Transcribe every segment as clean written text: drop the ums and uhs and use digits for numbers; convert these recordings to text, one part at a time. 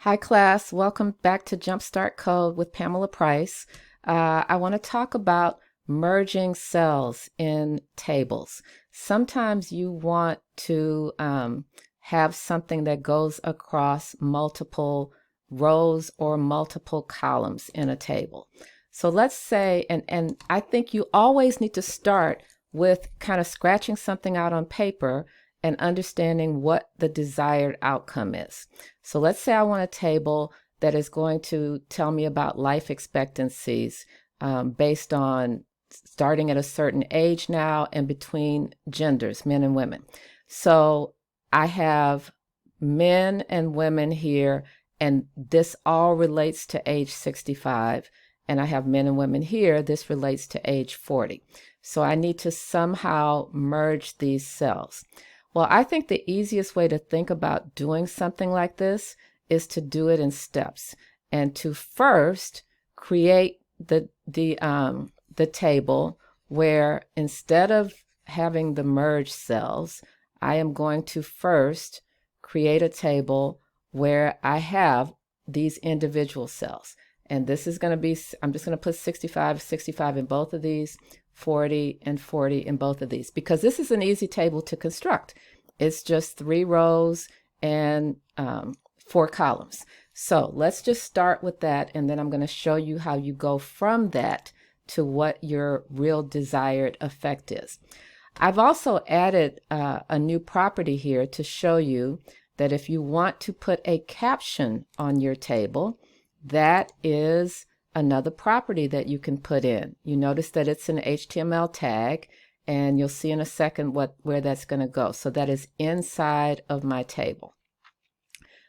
Hi class, welcome back to Jumpstart Code with Pamela Price. I want to talk about merging cells in tables. Sometimes you want to have something that goes across multiple rows or multiple columns in a table. So let's say, and I think you always need to start with kind of scratching something out on paper and understanding what the desired outcome is. So let's say I want a table that is going to tell me about life expectancies based on starting at a certain age now and between genders, men and women. So I have men and women here, and this all relates to age 65. And I have men and women here, this relates to age 40. So I need to somehow merge these cells. Well, I think the easiest way to think about doing something like this is to do it in steps and to first create the table where instead of having the merged cells, I am going to first create a table where I have these individual cells. And this is going to be, I'm just going to put 65 in both of these, 40 and 40 in both of these, because this is an easy table to construct. It's just 3 rows and 4 columns. So let's just start with that, and then I'm going to show you how you go from that to what your real desired effect is. I've also added a new property here to show you that if you want to put a caption on your table, that is another property that you can put in. You notice that it's an HTML tag, and you'll see in a second where that's going to go. So that is inside of my table.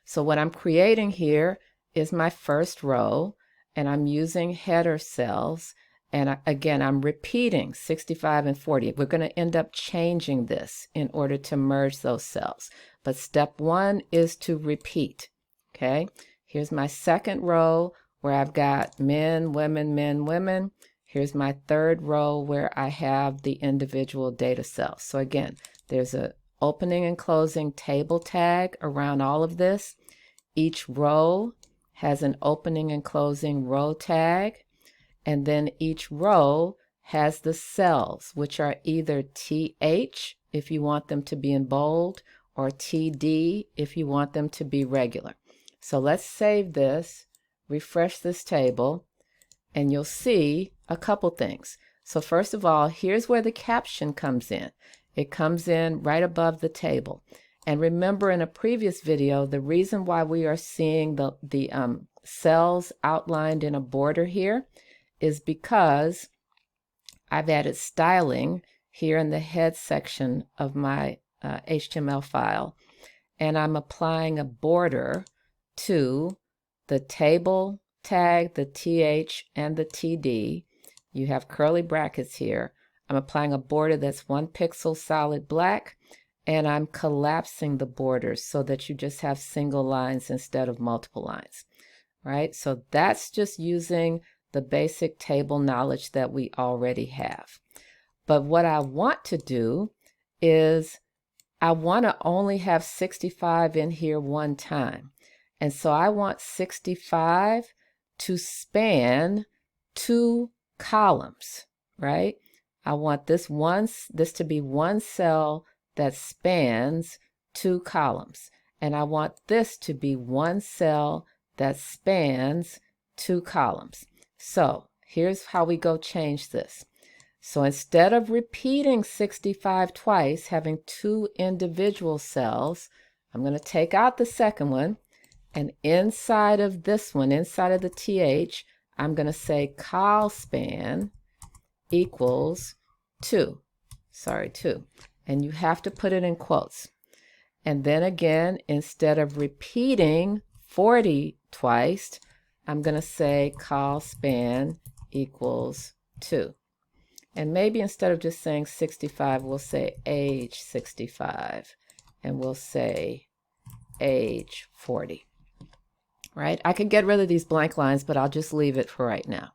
So what I'm creating here is my first row, and I'm using header cells. And again, I'm repeating 65 and 40. We're going to end up changing this in order to merge those cells. But step 1 is to repeat. Okay, here's my second row where I've got men, women. Here's my third row where I have the individual data cells. So again, there's an opening and closing table tag around all of this. Each row has an opening and closing row tag. And then each row has the cells, which are either TH if you want them to be in bold, or TD if you want them to be regular. So let's save this, refresh this table, and you'll see a couple things. So first of all, here's where the caption comes in. It comes in right above the table. And remember in a previous video, the reason why we are seeing the cells outlined in a border here is because I've added styling here in the head section of my HTML file, and I'm applying a border to the table tag, the TH, and the TD. You have curly brackets here. I'm applying a border that's 1 pixel solid black, and I'm collapsing the borders so that you just have single lines instead of multiple lines, right? So that's just using the basic table knowledge that we already have. But what I want to do is I want to only have 65 in here one time. And so I want 65 to span 2 columns, right? I want this to be one cell that spans 2 columns. And I want this to be one cell that spans 2 columns. So here's how we go change this. So instead of repeating 65 twice, having 2 individual cells, I'm going to take out the second one, and inside of this one, inside of the TH, I'm going to say colspan equals 2. Sorry, 2. And you have to put it in quotes. And then again, instead of repeating 40 twice, I'm going to say colspan equals 2. And maybe instead of just saying 65, we'll say age 65. And we'll say age 40. Right? I could get rid of these blank lines, but I'll just leave it for right now.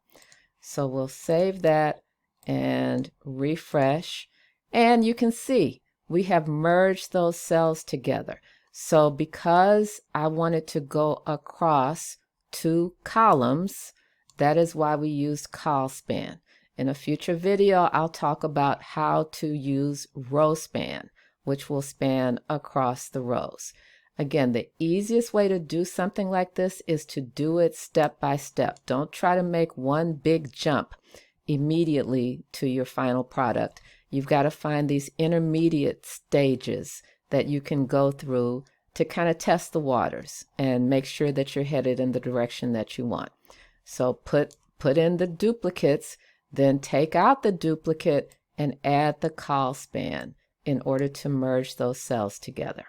So we'll save that and refresh. And you can see we have merged those cells together. So because I wanted to go across two columns, that is why we used colspan. In a future video, I'll talk about how to use row span, which will span across the rows. Again, the easiest way to do something like this is to do it step by step. Don't try to make one big jump immediately to your final product. You've got to find these intermediate stages that you can go through to kind of test the waters and make sure that you're headed in the direction that you want. So put in the duplicates, then take out the duplicate and add the colspan in order to merge those cells together.